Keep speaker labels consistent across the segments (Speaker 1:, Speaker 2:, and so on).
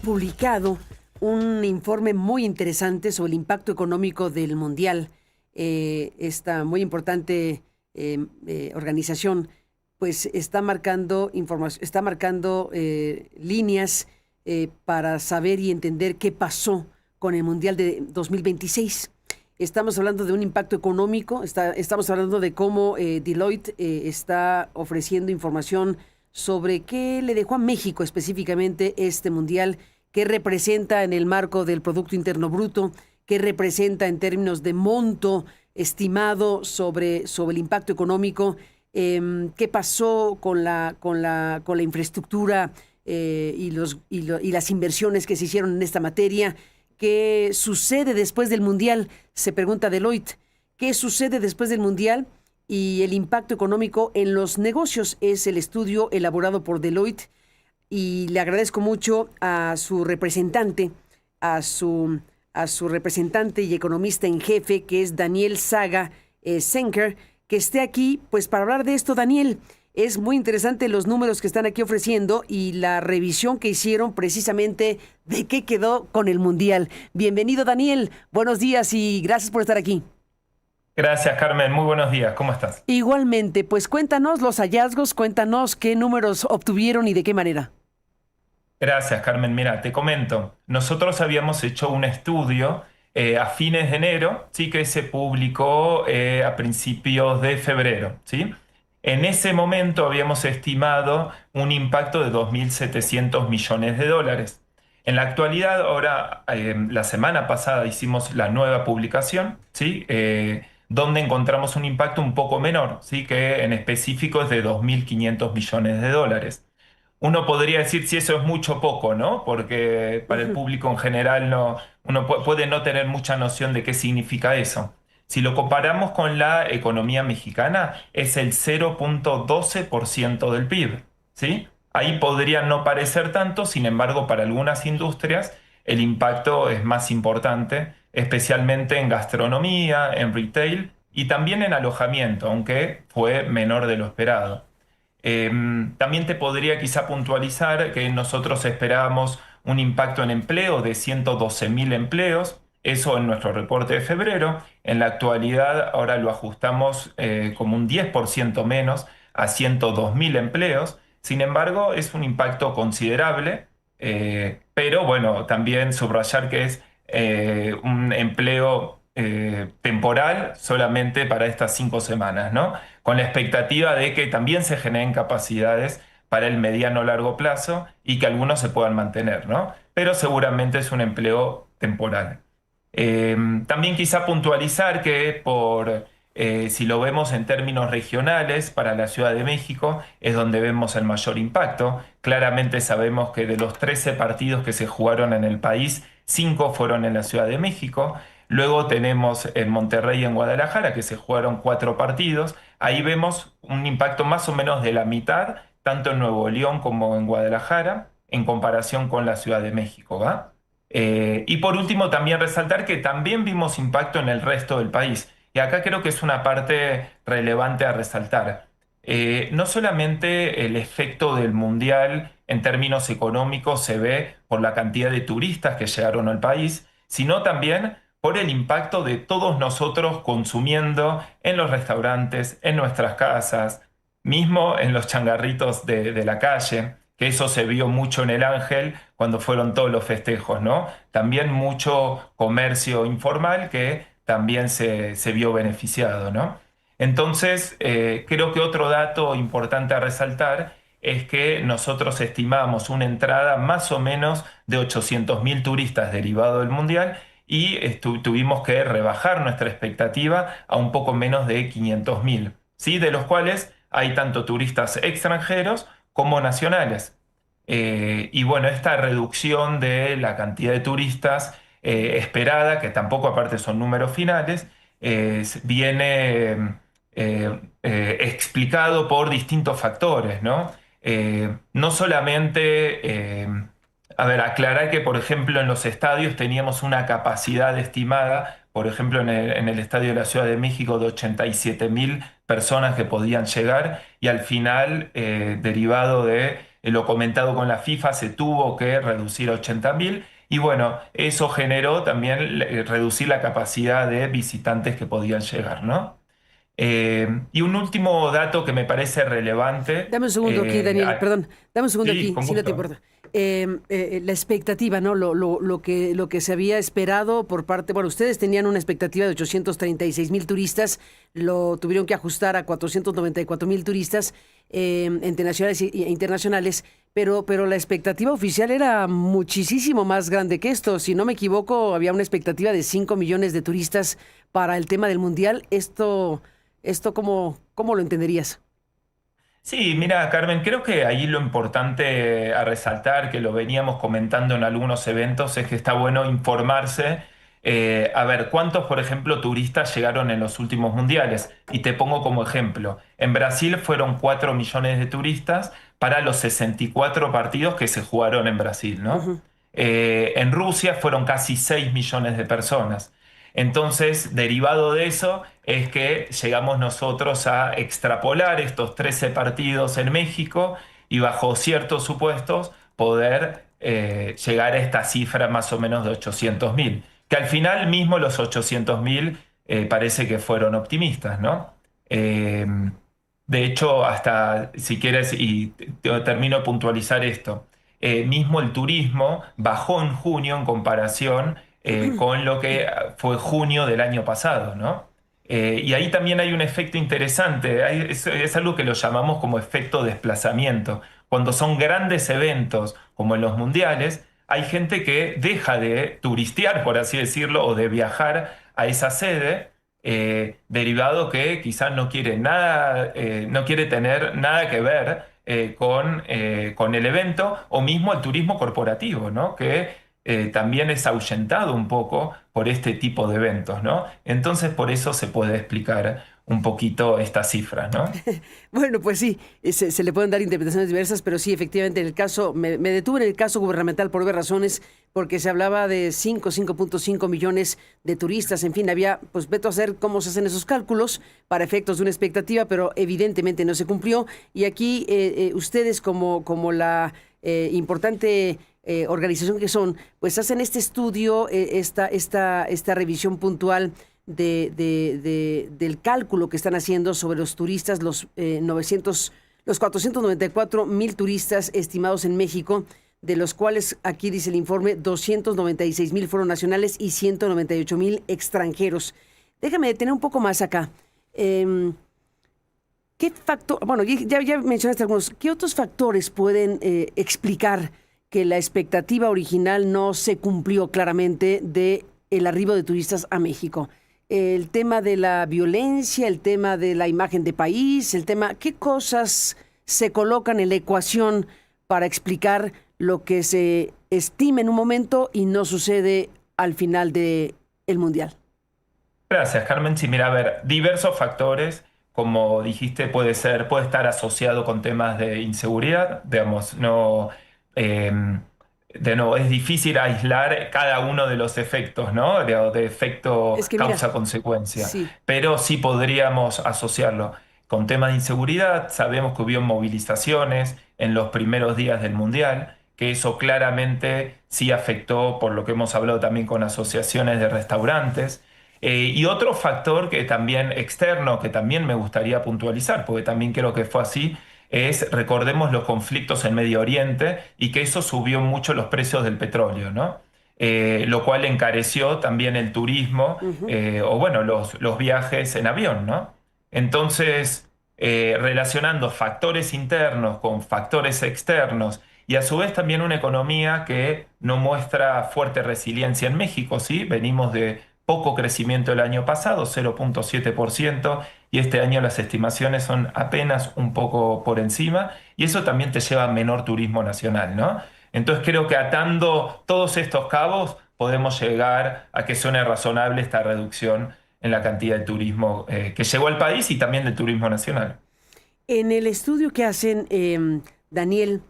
Speaker 1: publicado un informe muy interesante sobre el impacto económico del Mundial. Esta muy importante organización pues está marcando líneas para saber y entender qué pasó con el Mundial de 2026. Estamos hablando de un impacto económico, estamos hablando de cómo Deloitte está ofreciendo información sobre qué le dejó a México específicamente este Mundial, qué representa en el marco del Producto Interno Bruto, qué representa en términos de monto estimado sobre el impacto económico, qué pasó con la infraestructura y las inversiones que se hicieron en esta materia. ¿Qué sucede después del Mundial? Se pregunta Deloitte. ¿Qué sucede después del Mundial? Y el impacto económico en los negocios es el estudio elaborado por Deloitte. Y le agradezco mucho a su representante, a su representante y economista en jefe, que es Daniel Saga Senker, que esté aquí pues para hablar de esto. Daniel, es muy interesante los números que están aquí ofreciendo y la revisión que hicieron precisamente de qué quedó con el Mundial. Bienvenido, Daniel. Buenos días y gracias por estar aquí.
Speaker 2: Gracias, Carmen. Muy buenos días. ¿Cómo estás?
Speaker 1: Igualmente, pues cuéntanos los hallazgos, cuéntanos qué números obtuvieron y de qué manera.
Speaker 2: Gracias, Carmen. Mira, te comento. Nosotros habíamos hecho un estudio a fines de enero, ¿sí? Que se publicó a principios de febrero, ¿sí? En ese momento habíamos estimado un impacto de 2.700 millones de dólares. En la actualidad, ahora, la semana pasada hicimos la nueva publicación, ¿sí? Donde encontramos un impacto un poco menor, ¿sí? Que en específico es de 2.500 millones de dólares. Uno podría decir si eso es mucho o poco, ¿no? Porque para el público en general uno puede no tener mucha noción de qué significa eso. Si lo comparamos con la economía mexicana, es el 0,12% del PIB, ¿sí? Ahí podría no parecer tanto, sin embargo, para algunas industrias el impacto es más importante, especialmente en gastronomía, en retail y también en alojamiento, aunque fue menor de lo esperado. También te podría quizá puntualizar que nosotros esperábamos un impacto en empleo de 112.000 empleos, eso en nuestro reporte de febrero. En la actualidad ahora lo ajustamos como un 10% menos a 102.000 empleos. Sin embargo, es un impacto considerable, pero bueno, también subrayar que es un empleo temporal solamente para estas 5 semanas, ¿no? Con la expectativa de que también se generen capacidades para el mediano largo plazo y que algunos se puedan mantener, ¿no? Pero seguramente es un empleo temporal. También quizá puntualizar que si lo vemos en términos regionales, para la Ciudad de México es donde vemos el mayor impacto. Claramente sabemos que de los 13 partidos que se jugaron en el país, 5 fueron en la Ciudad de México. Luego tenemos en Monterrey y en Guadalajara, que se jugaron 4 partidos. Ahí vemos un impacto más o menos de la mitad, tanto en Nuevo León como en Guadalajara, en comparación con la Ciudad de México, ¿va? Y por último, también resaltar que también vimos impacto en el resto del país. Y acá creo que es una parte relevante a resaltar. No solamente el efecto del Mundial en términos económicos se ve por la cantidad de turistas que llegaron al país, sino también por el impacto de todos nosotros consumiendo en los restaurantes, en nuestras casas, mismo en los changarritos de la calle, que eso se vio mucho en el Ángel cuando fueron todos los festejos, ¿no? También mucho comercio informal que también se vio beneficiado, ¿no? Entonces, creo que otro dato importante a resaltar es que nosotros estimamos una entrada más o menos de 800.000 turistas derivado del Mundial y tuvimos que rebajar nuestra expectativa a un poco menos de 500.000, ¿sí? De los cuales hay tanto turistas extranjeros como nacionales. Y bueno, esta reducción de la cantidad de turistas esperada, que tampoco aparte son números finales, viene explicado por distintos factores, ¿no? No solamente, aclarar que, por ejemplo, en los estadios teníamos una capacidad estimada, por ejemplo, en el estadio de la Ciudad de México, de 87.000 personas que podían llegar, y al final, derivado de lo comentado con la FIFA, se tuvo que reducir a 80.000 y bueno, eso generó también reducir la capacidad de visitantes que podían llegar, ¿no? Y un último dato que me parece relevante.
Speaker 1: Dame un segundo aquí, Daniel, perdón, dame un segundo
Speaker 2: Sí,
Speaker 1: aquí,
Speaker 2: con
Speaker 1: si no te
Speaker 2: gusto.
Speaker 1: importa. La expectativa, ¿no? Lo que se había esperado por parte, bueno, ustedes tenían una expectativa de 836,000 turistas, lo tuvieron que ajustar a 494,000 turistas internacionales e internacionales, pero la expectativa oficial era muchísimo más grande que esto. Si no me equivoco, había una expectativa de 5 millones de turistas para el tema del Mundial. Esto ¿cómo lo entenderías?
Speaker 2: Sí, mira, Carmen, creo que ahí lo importante a resaltar, que lo veníamos comentando en algunos eventos, es que está bueno informarse. A ver, ¿cuántos, por ejemplo, turistas llegaron en los últimos mundiales? Y te pongo como ejemplo, en Brasil fueron 4 millones de turistas para los 64 partidos que se jugaron en Brasil, ¿no?
Speaker 1: Ujú.
Speaker 2: En Rusia fueron casi 6 millones de personas. Entonces, derivado de eso, es que llegamos nosotros a extrapolar estos 13 partidos en México y bajo ciertos supuestos poder llegar a esta cifra más o menos de 800.000, que al final mismo los 800.000 parece que fueron optimistas, ¿no? Eh, de hecho, hasta si quieres, y termino de puntualizar esto, mismo el turismo bajó en junio en comparación con lo que fue junio del año pasado, ¿no? Y ahí también hay un efecto interesante, es algo que lo llamamos como efecto desplazamiento. Cuando son grandes eventos, como en los mundiales, hay gente que deja de turistear, por así decirlo, o de viajar a esa sede, derivado que quizás no quiere nada, no quiere tener nada que ver con el evento, o mismo el turismo corporativo, ¿no? Que también es ahuyentado un poco por este tipo de eventos, ¿no? Entonces por eso se puede explicar un poquito estas cifras, ¿no?
Speaker 1: Bueno, pues sí, se le pueden dar interpretaciones diversas, pero sí, efectivamente, en el caso, me detuve en el caso gubernamental por varias razones, porque se hablaba de 5.5 millones de turistas, en fin, había, pues veto a hacer cómo se hacen esos cálculos para efectos de una expectativa, pero evidentemente no se cumplió, y aquí ustedes como la importante organización que son, pues hacen este estudio, esta revisión puntual del cálculo que están haciendo sobre los turistas, los 494,000 turistas estimados en México, de los cuales aquí dice el informe, 296,000 fueron nacionales y 198,000 extranjeros. Déjame detener un poco más acá. ¿Qué factor, bueno, ya mencionaste algunos, qué otros factores pueden explicar que la expectativa original no se cumplió claramente de el arribo de turistas a México? El tema de la violencia, el tema de la imagen de país, ¿qué cosas se colocan en la ecuación para explicar lo que se estima en un momento y no sucede al final del Mundial?
Speaker 2: Gracias, Carmen. Sí, mira, a ver, diversos factores, como dijiste, puede estar asociado con temas de inseguridad, digamos, no, eh, de nuevo, es difícil aislar cada uno de los efectos, ¿no? De efecto
Speaker 1: Es que mira,
Speaker 2: causa-consecuencia,
Speaker 1: sí.
Speaker 2: pero sí podríamos asociarlo con temas de inseguridad. Sabemos que hubo movilizaciones en los primeros días del Mundial, que eso claramente sí afectó, por lo que hemos hablado también con asociaciones de restaurantes. Y otro factor que también externo, que también me gustaría puntualizar, porque también creo que fue así, recordemos los conflictos en Medio Oriente y que eso subió mucho los precios del petróleo, ¿no? Lo cual encareció también el turismo,
Speaker 1: Ujú.
Speaker 2: o bueno, los viajes en avión, ¿no? Entonces, relacionando factores internos con factores externos y a su vez también una economía que no muestra fuerte resiliencia en México, ¿sí? Venimos de poco crecimiento el año pasado, 0,7%, y este año las estimaciones son apenas un poco por encima, y eso también te lleva a menor turismo nacional, ¿no? Entonces creo que atando todos estos cabos podemos llegar a que suene razonable esta reducción en la cantidad de turismo que llegó al país y también del turismo nacional.
Speaker 1: En el estudio que hacen Daniel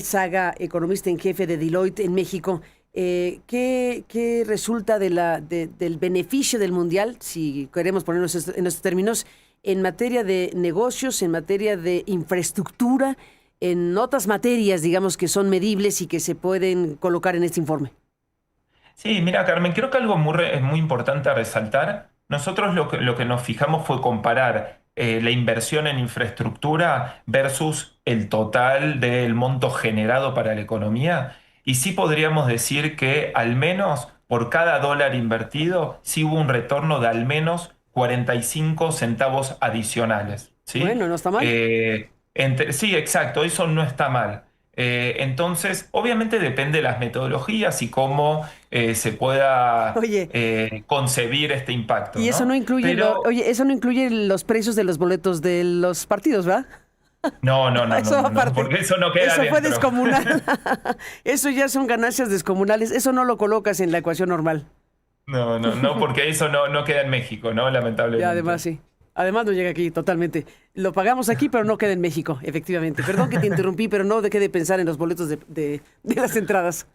Speaker 1: Saga, economista en jefe de Deloitte en México, ¿qué resulta del beneficio del Mundial, si queremos ponernos en estos términos, en materia de negocios, en materia de infraestructura, en otras materias, digamos, que son medibles y que se pueden colocar en este informe?
Speaker 2: Sí, mira, Carmen, creo que algo es muy importante a resaltar. Nosotros lo que nos fijamos fue comparar la inversión en infraestructura versus el total del monto generado para la economía. Y sí podríamos decir que al menos por cada dólar invertido, sí hubo un retorno de al menos 45 centavos adicionales, ¿sí?
Speaker 1: Bueno, no está mal.
Speaker 2: Sí, exacto, eso no está mal. Entonces, obviamente depende de las metodologías y cómo se pueda
Speaker 1: Oye,
Speaker 2: concebir este impacto,
Speaker 1: y eso
Speaker 2: ¿no?
Speaker 1: no incluye
Speaker 2: Pero
Speaker 1: oye, eso no incluye los precios de los boletos de los partidos, ¿verdad?
Speaker 2: no, no, no, no,
Speaker 1: Eso
Speaker 2: no, no,
Speaker 1: aparte.
Speaker 2: porque eso no queda
Speaker 1: Eso fue
Speaker 2: dentro.
Speaker 1: descomunal. Eso ya son ganancias descomunales. Eso no lo colocas en la ecuación normal.
Speaker 2: No, no, no, porque eso no queda en México, ¿no?
Speaker 1: Ya, además,
Speaker 2: Lamentablemente.
Speaker 1: sí. Además no llega aquí totalmente. Lo pagamos aquí, pero no queda en México, efectivamente. Perdón que te interrumpí, pero no dejé de pensar en los boletos de las entradas.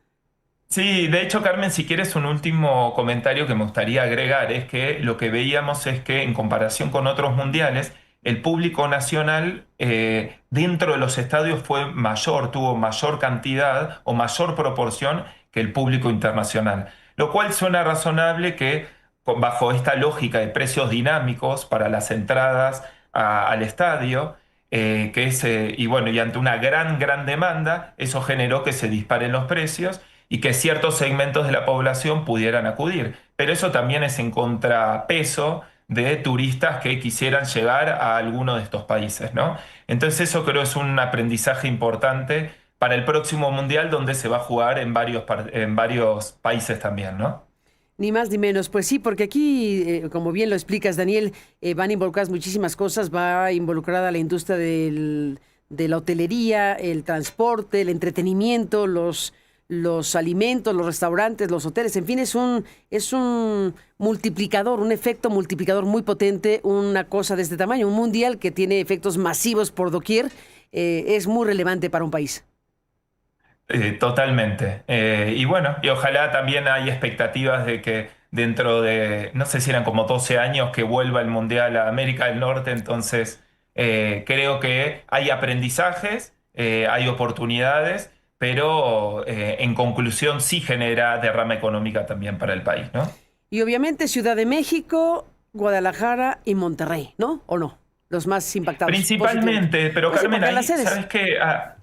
Speaker 2: Sí, de hecho, Carmen, si quieres un último comentario que me gustaría agregar, es que lo que veíamos es que en comparación con otros mundiales, el público nacional dentro de los estadios fue mayor, tuvo mayor cantidad o mayor proporción que el público internacional, lo cual suena razonable que bajo esta lógica de precios dinámicos para las entradas al estadio, y bueno, y ante una gran demanda, eso generó que se disparen los precios y que ciertos segmentos de la población pudieran acudir. Pero eso también es en contrapeso de turistas que quisieran llegar a alguno de estos países, ¿no? Entonces eso creo es un aprendizaje importante para el próximo mundial donde se va a jugar en varios países también, ¿no?
Speaker 1: Ni más ni menos. Pues sí, porque aquí, como bien lo explicas, Daniel, van involucradas muchísimas cosas. Va involucrada la industria de la hotelería, el transporte, el entretenimiento, los alimentos, los restaurantes, los hoteles. En fin, es un multiplicador, un efecto multiplicador muy potente, una cosa de este tamaño. Un mundial que tiene efectos masivos por doquier, es muy relevante para un país.
Speaker 2: Totalmente. Y bueno, y ojalá también hay expectativas de que dentro de, no sé si eran como 12 años, que vuelva el Mundial a América del Norte, entonces creo que hay aprendizajes, hay oportunidades, pero en conclusión sí genera derrama económica también para el país, ¿no?
Speaker 1: Y obviamente Ciudad de México, Guadalajara y Monterrey, ¿no? ¿O no? Los más impactados positivamente.
Speaker 2: Principalmente, pero
Speaker 1: Pues sí,
Speaker 2: Carmen,
Speaker 1: porque las
Speaker 2: ahí,
Speaker 1: sedes.
Speaker 2: ¿sabes qué?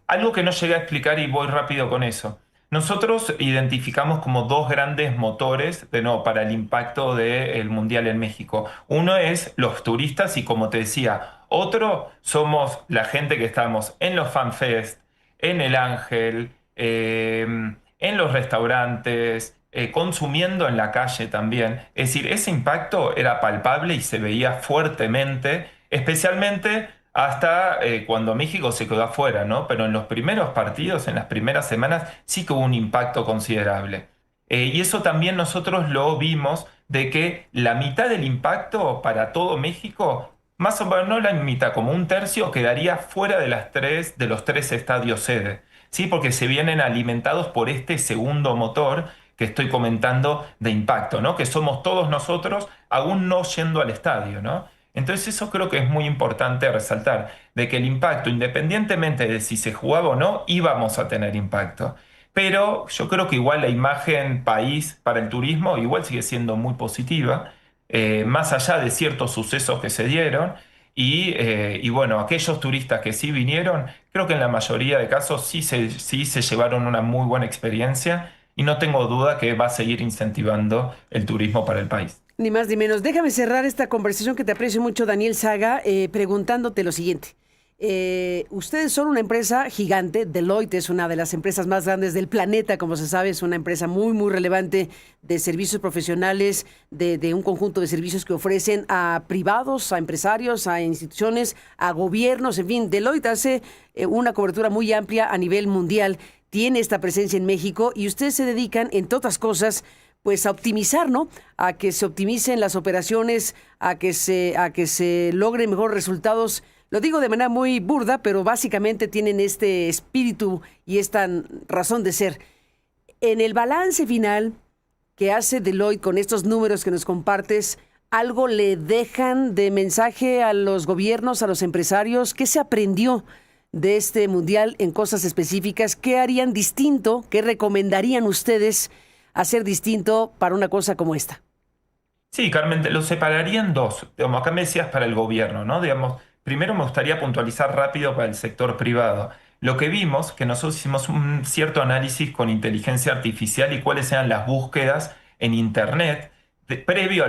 Speaker 2: Algo que no llegué a explicar y voy rápido con eso. Nosotros identificamos como dos grandes motores para el impacto del Mundial en México. Uno es los turistas y como te decía, otro somos la gente que estamos en los FanFest, en el Ángel, en los restaurantes, consumiendo en la calle también. Es decir, ese impacto era palpable y se veía fuertemente, especialmente hasta cuando México se quedó afuera, ¿no? Pero en los primeros partidos, en las primeras semanas, sí que hubo un impacto considerable. Y eso también nosotros lo vimos de que la mitad del impacto para todo México, más o menos no la mitad, como un tercio, quedaría fuera de los tres estadios sede. Sí, porque se vienen alimentados por este segundo motor que estoy comentando de impacto, ¿no? Que somos todos nosotros aún no yendo al estadio, ¿no? Entonces eso creo que es muy importante resaltar, de que el impacto, independientemente de si se jugaba o no, íbamos a tener impacto. Pero yo creo que igual la imagen país para el turismo igual sigue siendo muy positiva, más allá de ciertos sucesos que se dieron. Y bueno, aquellos turistas que sí vinieron, creo que en la mayoría de casos sí se llevaron una muy buena experiencia y no tengo duda que va a seguir incentivando el turismo para el país.
Speaker 1: Ni más ni menos. Déjame cerrar esta conversación que te aprecio mucho, Daniel Saga, preguntándote lo siguiente. Ustedes son una empresa gigante. Deloitte es una de las empresas más grandes del planeta, como se sabe, es una empresa muy relevante de servicios profesionales, de un conjunto de servicios que ofrecen a privados, a empresarios, a instituciones, a gobiernos, en fin. Deloitte hace una cobertura muy amplia a nivel mundial, tiene esta presencia en México y ustedes se dedican, entre otras cosas, pues a optimizar, ¿no? A que se optimicen las operaciones, a que se logren mejores resultados. Lo digo de manera muy burda, pero básicamente tienen este espíritu y esta razón de ser. En el balance final que hace Deloitte con estos números que nos compartes, ¿algo le dejan de mensaje a los gobiernos, a los empresarios? ¿Qué se aprendió de este mundial en cosas específicas. ¿Qué harían distinto? ¿Qué recomendarían ustedes hacer distinto para una cosa como esta?
Speaker 2: Sí, Carmen, te lo separaría en dos. Digamos, acá me decías para el gobierno, ¿no? Digamos, primero me gustaría puntualizar rápido para el sector privado. Lo que vimos, que nosotros hicimos un cierto análisis con inteligencia artificial y cuáles eran las búsquedas en Internet previo a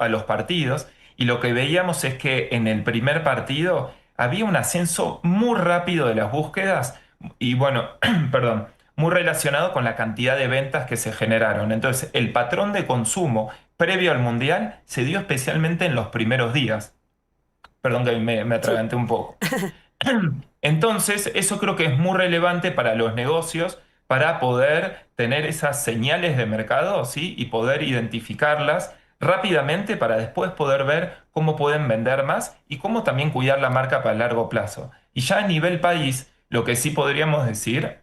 Speaker 2: los partidos, y lo que veíamos es que en el primer partido había un ascenso muy rápido de las búsquedas y bueno, perdón, muy relacionado con la cantidad de ventas que se generaron. Entonces, el patrón de consumo previo al Mundial se dio especialmente en los primeros días. Perdón que me
Speaker 1: Sí.
Speaker 2: atraganté un poco. Entonces, eso creo que es muy relevante para los negocios para poder tener esas señales de mercado, ¿sí? Y poder identificarlas rápidamente para después poder ver cómo pueden vender más y cómo también cuidar la marca para el largo plazo. Y ya a nivel país, lo que sí podríamos decir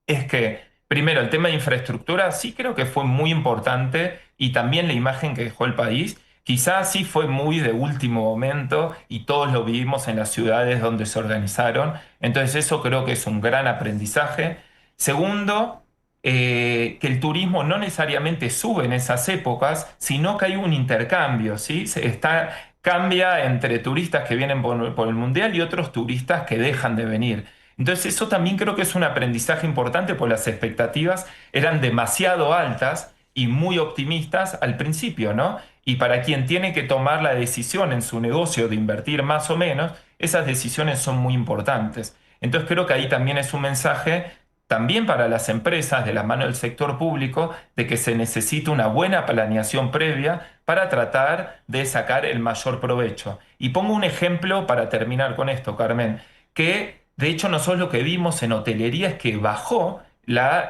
Speaker 2: es que, primero, el tema de infraestructura sí creo que fue muy importante y también la imagen que dejó el país. Quizás sí fue muy de último momento y todos lo vivimos en las ciudades donde se organizaron. Entonces eso creo que es un gran aprendizaje. Segundo, que el turismo no necesariamente sube en esas épocas, sino que hay un intercambio, ¿sí? Cambia entre turistas que vienen por el Mundial y otros turistas que dejan de venir. Entonces eso también creo que es un aprendizaje importante, porque las expectativas eran demasiado altas y muy optimistas al principio, ¿no? Y para quien tiene que tomar la decisión en su negocio de invertir más o menos, esas decisiones son muy importantes. Entonces creo que ahí también es un mensaje también para las empresas de la mano del sector público de que se necesita una buena planeación previa para tratar de sacar el mayor provecho. Y pongo un ejemplo para terminar con esto, Carmen, que de hecho nosotros lo que vimos en hotelería es que bajó la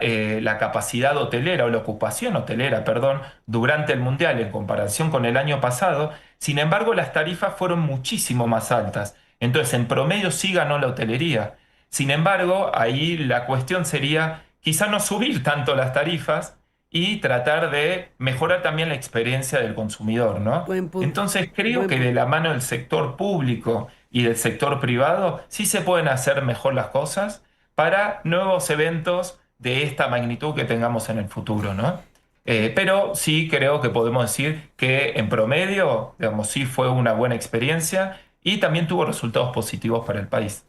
Speaker 2: capacidad hotelera o la ocupación hotelera, perdón, durante el Mundial en comparación con el año pasado. Sin embargo, las tarifas fueron muchísimo más altas. Entonces, en promedio sí ganó la hotelería. Sin embargo, ahí la cuestión sería quizá no subir tanto las tarifas y tratar de mejorar también la experiencia del consumidor, ¿no?
Speaker 1: Buen punto,
Speaker 2: Entonces, creo
Speaker 1: buen
Speaker 2: que de
Speaker 1: punto.
Speaker 2: la mano del sector público y del sector privado sí se pueden hacer mejor las cosas para nuevos eventos de esta magnitud que tengamos en el futuro, ¿no? Pero sí creo que podemos decir que en promedio, digamos, sí fue una buena experiencia y también tuvo resultados positivos para el país.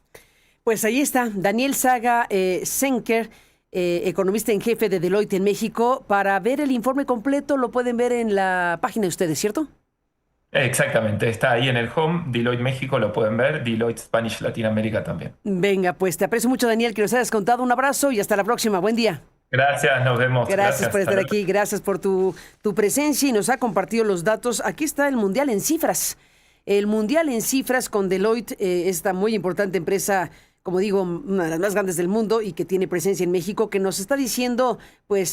Speaker 1: Pues ahí está, Daniel Saga Senker, economista en jefe de Deloitte en México. Para ver el informe completo lo pueden ver en la página de ustedes, ¿cierto?
Speaker 2: Exactamente, está ahí en el home, Deloitte México lo pueden ver, Deloitte Spanish Latinoamérica también.
Speaker 1: Venga, pues te aprecio mucho, Daniel, que nos hayas contado. Un abrazo y hasta la próxima. Buen día.
Speaker 2: Gracias, nos vemos.
Speaker 1: Gracias
Speaker 2: Gracias.
Speaker 1: por
Speaker 2: Hasta
Speaker 1: estar
Speaker 2: luego.
Speaker 1: aquí, gracias por tu presencia y nos ha compartido los datos. Aquí está el Mundial en cifras. El Mundial en cifras con Deloitte, esta muy importante empresa, como digo, una de las más grandes del mundo y que tiene presencia en México, que nos está diciendo, pues,